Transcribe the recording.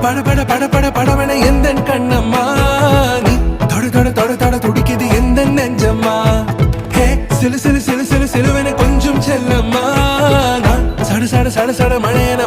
பட பட பட பட படவன எந்த கண்ணம்மா நீ தொட தொட தொட தொட துடிக்குது எந்த நெஞ்சம்மா ஹே சிலு சிலு சிலு சிலு சிலுவன கொஞ்சம் செல்லம்மா நான் சட சட சட சட மழையன